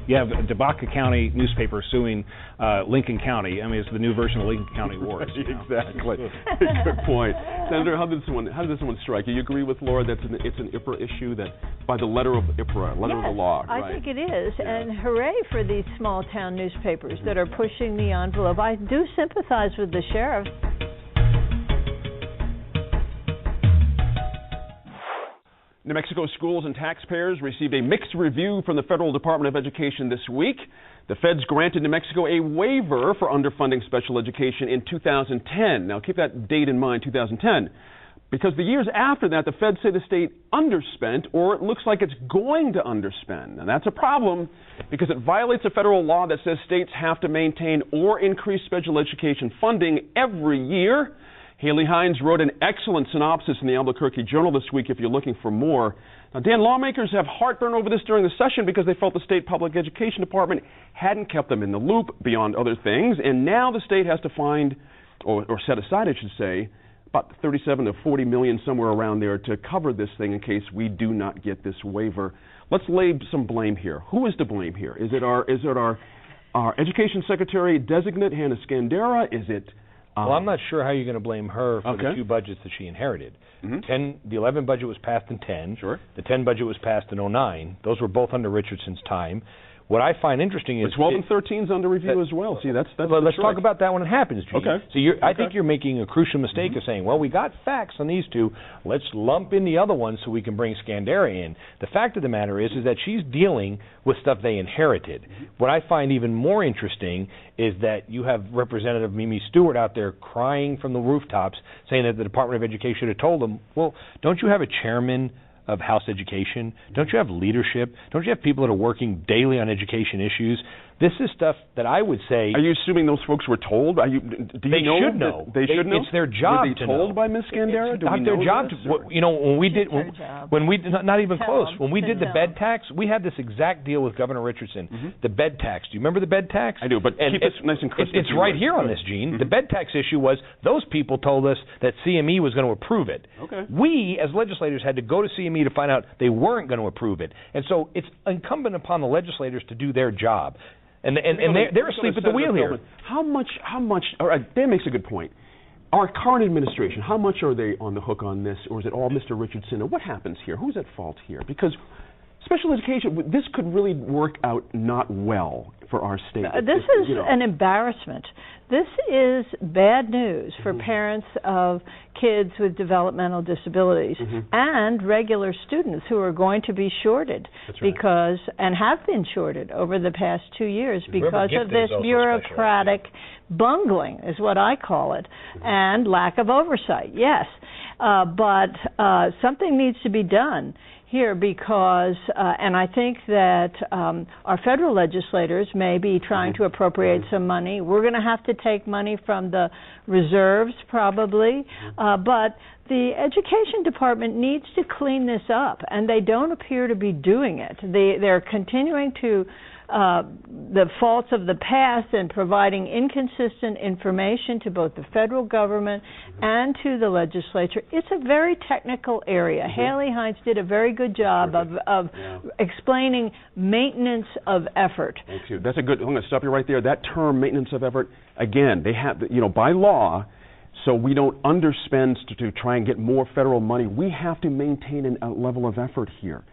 You have Debaca County newspaper suing Lincoln County. I mean, it's the new version of Lincoln County Wars. Exactly. Good point. Senator, how does this one strike you? You agree with Laura that it's an IPRA issue, that by the letter of IPRA, letter of the law, right? I think it is. Yeah. And hooray for these small town newspapers that are pushing the envelope. I do sympathize with the sheriff. New Mexico schools and taxpayers received a mixed review from the Federal Department of Education this week. The feds granted New Mexico a waiver for underfunding special education in 2010. Now keep that date in mind, 2010. Because the years after that, the feds say the state underspent, or it looks like it's going to underspend. And that's a problem because it violates a federal law that says states have to maintain or increase special education funding every year. Haley Hines wrote an excellent synopsis in the Albuquerque Journal this week if you're looking for more. Now, Dan, lawmakers have heartburn over this during the session because they felt the state public education department hadn't kept them in the loop beyond other things, and now the state has to find, or set aside, I should say, about 37 to 40 million, somewhere around there, to cover this thing in case we do not get this waiver. Let's lay some blame here. Who is to blame here? Is it our education secretary designate, Hannah Scandera? Is it... Well, I'm not sure how you're going to blame her for the two budgets that she inherited. The 11 budget was passed in 10. Sure. The 10 budget was passed in 09. Those were both under Richardson's time. What I find interesting is... The 12 and 13's under review as well. See, that's well, let's talk about that when it happens, Gene. Okay. So I think you're making a crucial mistake of saying, well, we got facts on these two. Let's lump in the other ones so we can bring Scandera in. The fact of the matter is that she's dealing with stuff they inherited. What I find even more interesting is that you have Representative Mimi Stewart out there crying from the rooftops saying that the Department of Education should have told them, well, don't you have a chairman of House Education? Don't you have leadership? Don't you have people that are working daily on education issues? This is stuff that I would say... Are you assuming those folks were told? They should know. They should know? It's their job to know. Were they told by Ms. Scandera? It's not their job to... when we did... Not even close. When we did the bed tax, we had this exact deal with Governor Richardson. The bed tax. Do you remember the bed tax? I do, but keep it nice and crisp. It's right here on this, Gene. The bed tax issue was those people told us that CME was going to approve it. Okay. We, as legislators, had to go to CME to find out they weren't going to approve it. And so it's incumbent upon the legislators to do their job. And they're asleep at the wheel here. How much, all right, Dan makes a good point. Our current administration, how much are they on the hook on this, or is it all Mr. Richardson? Or what happens here? Who's at fault here? Because Special education, this could really work out not well for our state. This is an embarrassment. This is bad news for parents of kids with developmental disabilities and regular students who are going to be shorted because, and have been shorted over the past 2 years because of this bureaucratic bungling, is what I call it, and lack of oversight, yes. But something needs to be done here because, and I think that our federal legislators may be trying to appropriate some money. We're going to have to take money from the reserves probably, but the Education Department needs to clean this up, and they don't appear to be doing it. They're continuing to the faults of the past and providing inconsistent information to both the federal government and to the legislature. It's a very technical area. Haley Hines did a very good job of explaining maintenance of effort. Thank you. That's a good, I'm going to stop you right there. That term, maintenance of effort, again, they have, by law, so we don't underspend to try and get more federal money, we have to maintain a level of effort here.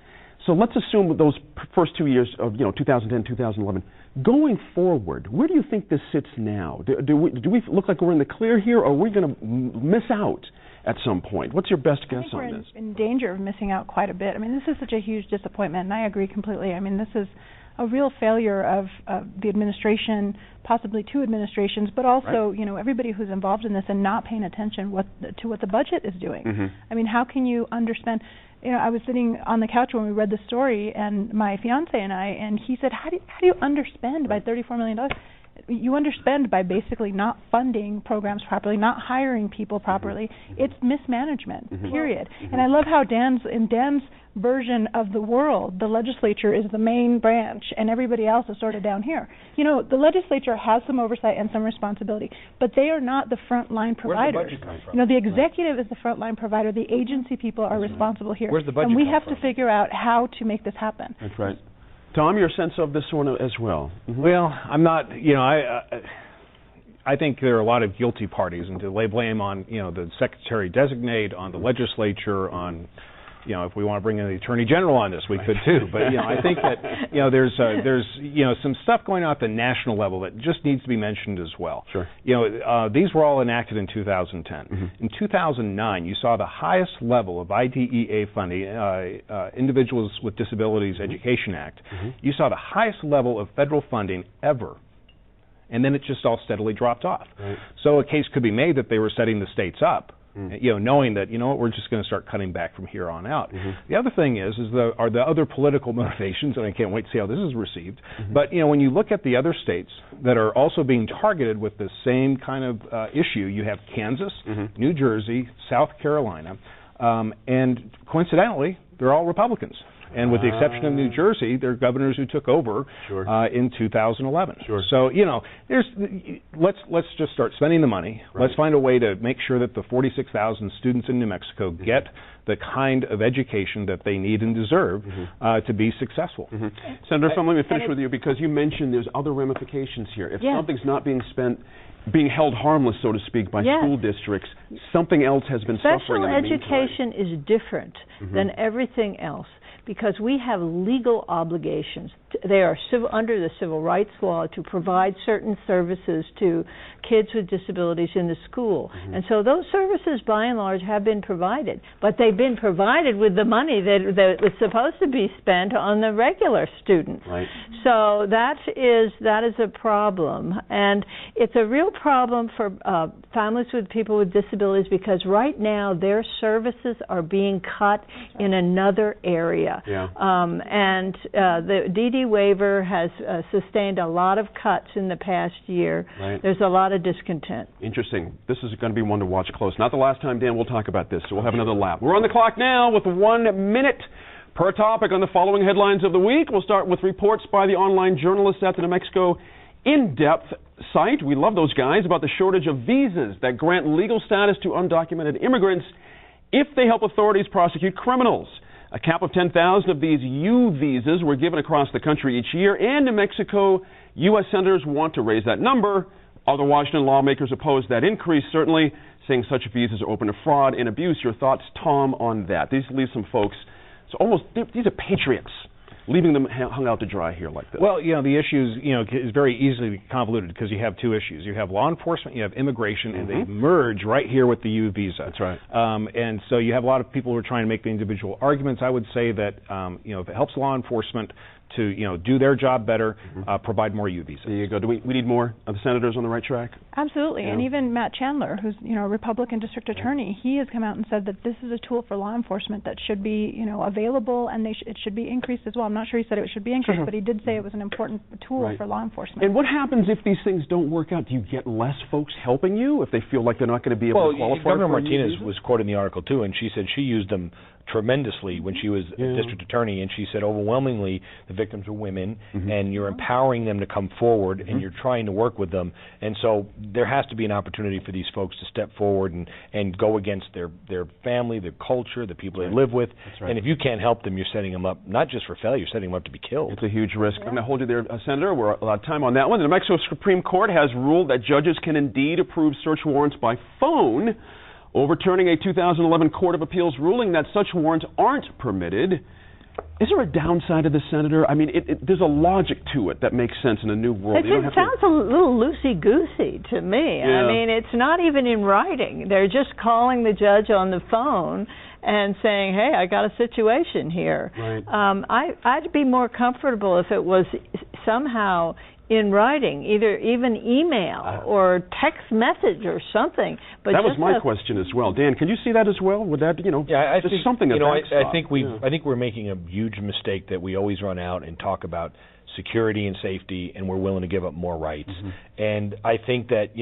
So let's assume those first 2 years of 2010, 2011. Going forward, where do you think this sits now? Do we look like we're in the clear here, or are we going to miss out at some point? What's your best guess on this? We're in danger of missing out quite a bit. I mean, this is such a huge disappointment, and I agree completely. I mean, this is a real failure of the administration, possibly two administrations, but also everybody who's involved in this and not paying attention to what the budget is doing. I mean, how can you underspend? I was sitting on the couch when we read the story, and my fiance and I, and he said, "How do you underspend by $34 million?" You underspend by basically not funding programs properly, not hiring people properly. It's mismanagement, period. And I love how in Dan's version of the world, the legislature is the main branch and everybody else is sort of down here. The legislature has some oversight and some responsibility, but they are not the frontline providers. Where's the budget come from? The executive is the frontline provider. The agency people are responsible here. Where's the budget and we come have from? to figure out how to make this happen. That's right. Tom, your sense of this one as well? Well, I'm not, I think there are a lot of guilty parties, and to lay blame on, the secretary-designate, on the legislature, on, if we want to bring in the attorney general on this, we could too. But, I think that, there's some stuff going on at the national level that just needs to be mentioned as well. Sure. These were all enacted in 2010. In 2009, you saw the highest level of IDEA funding, Individuals with Disabilities Education Act. You saw the highest level of federal funding ever. And then it just all steadily dropped off. Right. So a case could be made that they were setting the states up, knowing that, we're just going to start cutting back from here on out. The other thing are the other political motivations, and I can't wait to see how this is received. But, when you look at the other states that are also being targeted with the same kind of issue, you have Kansas, New Jersey, South Carolina, and coincidentally, they're all Republicans. And with the exception of New Jersey, they're governors who took over in 2011. Sure. So let's just start spending the money. Right. Let's find a way to make sure that the 46,000 students in New Mexico get the kind of education that they need and deserve to be successful. Senator Frum, let me finish with you because you mentioned there's other ramifications here. If something's not being spent, being held harmless, so to speak, by school districts, something else has been suffering in the meantime. Special education is different than everything else because we have legal obligations. They are under the civil rights law to provide certain services to kids with disabilities in the school. And so those services, by and large, have been provided. But they've been provided with the money that was supposed to be spent on the regular student. Right. So that is a problem. And it's a real problem for families with people with disabilities because right now their services are being cut in another area. And the DD waiver has sustained a lot of cuts in the past year. There's a lot of discontent. Interesting. This is going to be one to watch close. Not the last time, Dan, we'll talk about this, so we'll have another lap. We're on the clock now with 1 minute per topic on the following headlines of the week. We'll start with reports by the online journalists at the New Mexico In-Depth site. We love those guys about the shortage of visas that grant legal status to undocumented immigrants if they help authorities prosecute criminals. A cap of 10,000 of these U visas were given across the country each year, and New Mexico U.S. senators want to raise that number. Other Washington lawmakers oppose that increase, certainly, saying such visas are open to fraud and abuse. Your thoughts, Tom, on that? These leave some folks, these are patriots leaving them hung out to dry here like this? Well, the issues, is very easily convoluted because you have two issues. You have law enforcement, you have immigration, and they merge right here with the U visa. That's right. And so you have a lot of people who are trying to make the individual arguments. I would say that, if it helps law enforcement to, do their job better, provide more U visas. There you go. Do we need more of the senators on the right track? Absolutely. Yeah. And even Matt Chandler, who's, a Republican district attorney, he has come out and said that this is a tool for law enforcement that should be, available, and it should be increased as well. I'm not sure he said it should be increased, but he did say it was an important tool for law enforcement. And what happens if these things don't work out? Do you get less folks helping you if they feel like they're not going to be able to qualify? Governor for Martinez was quoted in the article too, and she said she used them tremendously when she was a district attorney, and she said overwhelmingly the victims are women, and you're empowering them to come forward, and you're trying to work with them, and so there has to be an opportunity for these folks to step forward and go against their family, their culture, the people they live with, and if you can't help them, you're setting them up not just for failure, you're setting them up to be killed. It's a huge risk. I'm going to hold you there, Senator. We're out of time on that one. The New Mexico Supreme Court has ruled that judges can indeed approve search warrants by phone, overturning a 2011 Court of Appeals ruling that such warrants aren't permitted. Is there a downside to this, Senator? I mean, there's a logic to it that makes sense in a new world. It sounds a little loosey-goosey to me. Yeah. I mean, it's not even in writing. They're just calling the judge on the phone and saying, hey, I got a situation here. Right. I'd be more comfortable if it was somehow in writing, even email or text message or something. But that was my question as well. Dan, can you see that as well? Would that, I just think, something that I think we're making a huge mistake that we always run out and talk about security and safety, and we're willing to give up more rights. And I think that,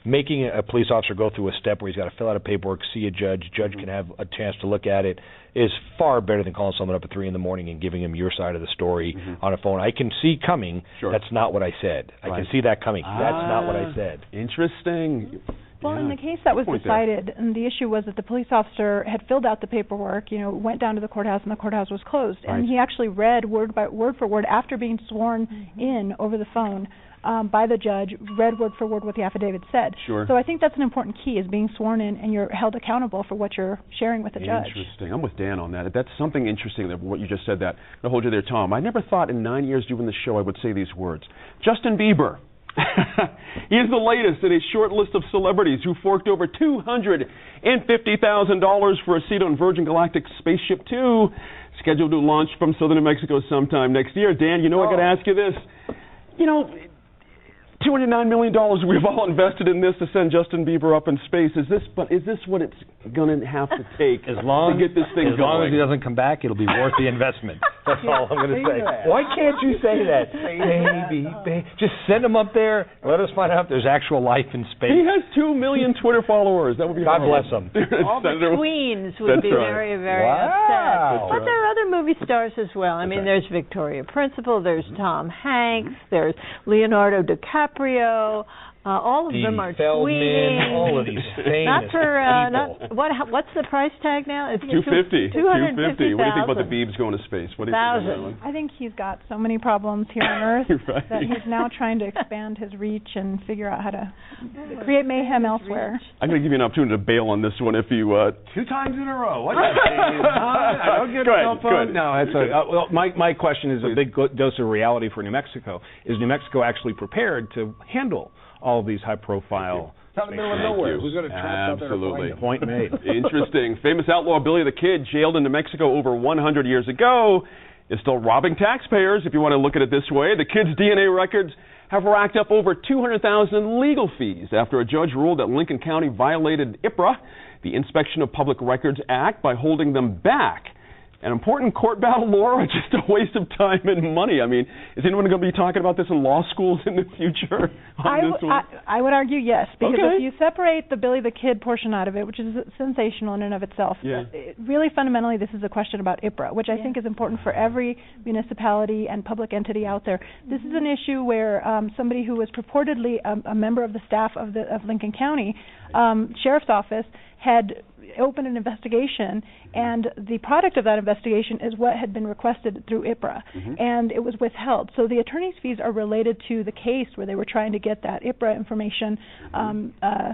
making a police officer go through a step where he's got to fill out a paperwork, see a judge can have a chance to look at it, is far better than calling someone up at 3 in the morning and giving him your side of the story on a phone. I can see coming. That's not what I said. I can see that coming. That's not what I said. Interesting. Well, in the case that was decided, and the issue was that the police officer had filled out the paperwork, went down to the courthouse, and the courthouse was closed. And he actually read word for word after being sworn in over the phone by the judge, read word for word what the affidavit said. So I think that's an important key, is being sworn in and you're held accountable for what you're sharing with the judge. Interesting. I'm with Dan on that. That's something interesting, that what you just said that. I'll hold you there, Tom. I never thought in 9 years doing this show I would say these words. Justin Bieber. He is the latest in a short list of celebrities who forked over $250,000 for a seat on Virgin Galactic Spaceship 2, scheduled to launch from southern New Mexico sometime next year. Dan, I got to ask you this. $209 million we've all invested in this to send Justin Bieber up in space. Is this what it's going to have to take to get this thing going? As long as he doesn't come back, it'll be worth the investment. That's all I'm going to say. Why can't you say that? Baby, just send him up there. Let us find out if there's actual life in space. He has 2 million Twitter followers. That would be God bless him. All the queens would be very, very upset. But there are other movie stars as well. I mean, there's Victoria Principal, there's Tom Hanks, there's Leonardo DiCaprio. All of them are tweeting. All of these famous people. What's the price tag now? It's $250. $250. What do you think about the Biebs going to space? What do you think? I think he's got so many problems here on Earth that he's now trying to expand his reach and figure out how to create mayhem elsewhere. I'm going to give you an opportunity to bail on this one if you... 2 times in a row. What? I don't get a cell phone. No, well, my question is a big dose of reality for New Mexico. Is New Mexico actually prepared to handle all of these high-profile... It's out in the middle of nowhere. Who's going to track out there to find them? Point made. Interesting. Famous outlaw Billy the Kid, jailed in New Mexico over 100 years ago, is still robbing taxpayers, if you want to look at it this way. The Kid's DNA records have racked up over $200,000 in legal fees after a judge ruled that Lincoln County violated IPRA, the Inspection of Public Records Act, by holding them back. An important court battle, Laura, just a waste of time and money. I mean, is anyone going to be talking about this in law schools in the future? I would argue yes, because if you separate the Billy the Kid portion out of it, which is sensational in and of itself, really fundamentally this is a question about IPRA, which I think is important for every municipality and public entity out there. This is an issue where somebody who was purportedly a member of the staff of Lincoln County Sheriff's Office had opened an investigation, and the product of that investigation is what had been requested through IPRA, and it was withheld. So the attorney's fees are related to the case where they were trying to get that IPRA information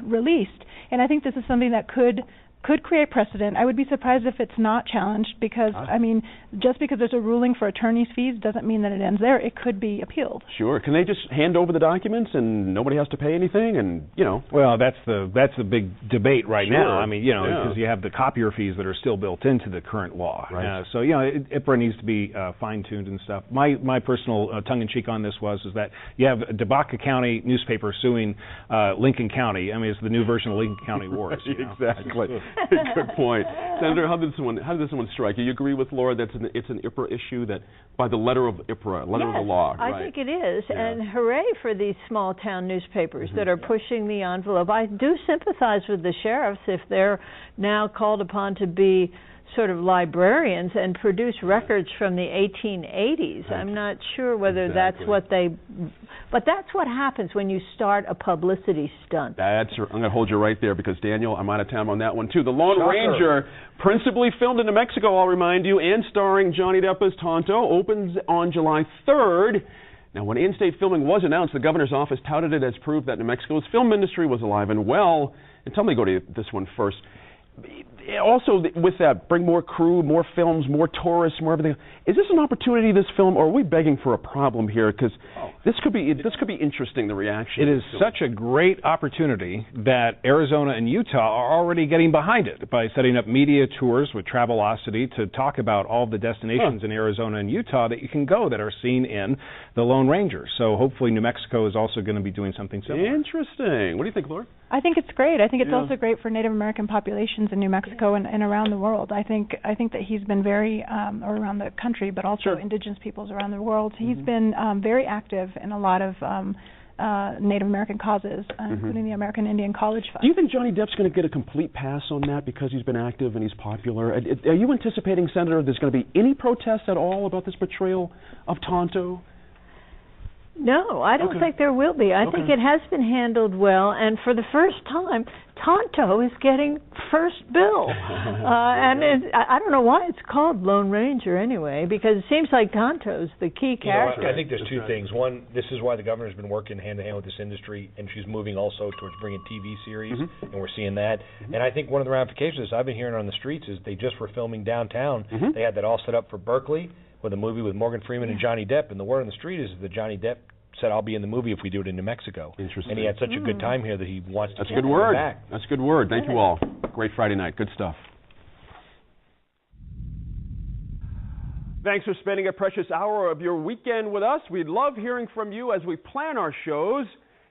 released. And I think this is something that could could create precedent. I would be surprised if it's not challenged because, I mean, just because there's a ruling for attorney's fees doesn't mean that it ends there. It could be appealed. Sure. Can they just hand over the documents and nobody has to pay anything? And, you know. Well, that's the big debate right Sure. now. I mean, you know, because you have the copier fees that are still built into the current law. Right. So, you know, IPRA needs to be fine-tuned and stuff. My personal tongue-in-cheek on this is that you have Debocka County newspaper suing Lincoln County. I mean, it's the new version of Lincoln County Wars. You know? Exactly. Good point. Senator, how did this one strike you? You agree with Laura that it's an IPRA issue, that by the letter of IPRA, letter of the law, right? I think it is. Yeah. And hooray for these small town newspapers that are pushing the envelope. I do sympathize with the sheriffs if they're now called upon to be sort of librarians and produce records from the 1880s. I'm not sure whether that's what but that's what happens when you start a publicity stunt. I'm going to hold you right there because, Daniel, I'm out of time on that one, too. The Lone Ranger, principally filmed in New Mexico, I'll remind you, and starring Johnny Depp as Tonto, opens on July 3rd. Now, when in-state filming was announced, the governor's office touted it as proof that New Mexico's film industry was alive and well. And tell me, go to this one first. Also, with that, bring more crew, more films, more tourists, more everything. Is this an opportunity, this film, or are we begging for a problem here? Because this could be interesting, the reaction. It is such a great opportunity that Arizona and Utah are already getting behind it by setting up media tours with Travelocity to talk about all the destinations in Arizona and Utah that you can go that are seen in the Lone Ranger. So hopefully New Mexico is also going to be doing something similar. Interesting. What do you think, Laura? I think it's great. I think it's also great for Native American populations in New Mexico and around the world. I think that he's been very, or around the country, but also indigenous peoples around the world. He's been very active in a lot of Native American causes, including the American Indian College Fund. Do you think Johnny Depp's going to get a complete pass on that because he's been active and he's popular? Are you anticipating, Senator, there's going to be any protests at all about this portrayal of Tonto? No, I don't think there will be. I think it has been handled well, and for the first time, Tonto is getting first bill. And I don't know why it's called Lone Ranger anyway, because it seems like Tonto's the key character. I think there's two things. One, this is why the governor's been working hand-in-hand with this industry, and she's moving also towards bringing TV series, and we're seeing that. And I think one of the ramifications I've been hearing on the streets is they just were filming downtown. They had that all set up for Berkeley with a movie with Morgan Freeman and Johnny Depp, and the word on the street is that Johnny Depp said, I'll be in the movie if we do it in New Mexico. Interesting. And he had such a good time here that he wants to keep coming back. That's a good word. Thank you all. Great Friday night. Good stuff. Thanks for spending a precious hour of your weekend with us. We'd love hearing from you as we plan our shows,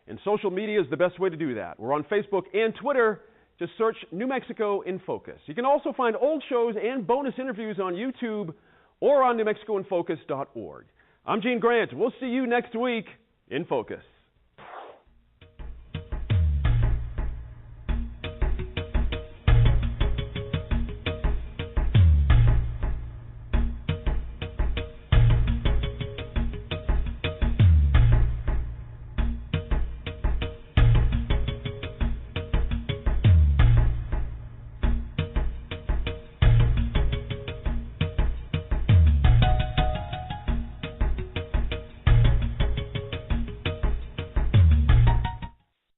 and social media is the best way to do that. We're on Facebook and Twitter. Just search New Mexico in Focus. You can also find old shows and bonus interviews on YouTube or on NewMexicoInFocus.org. I'm Gene Grant. We'll see you next week in Focus.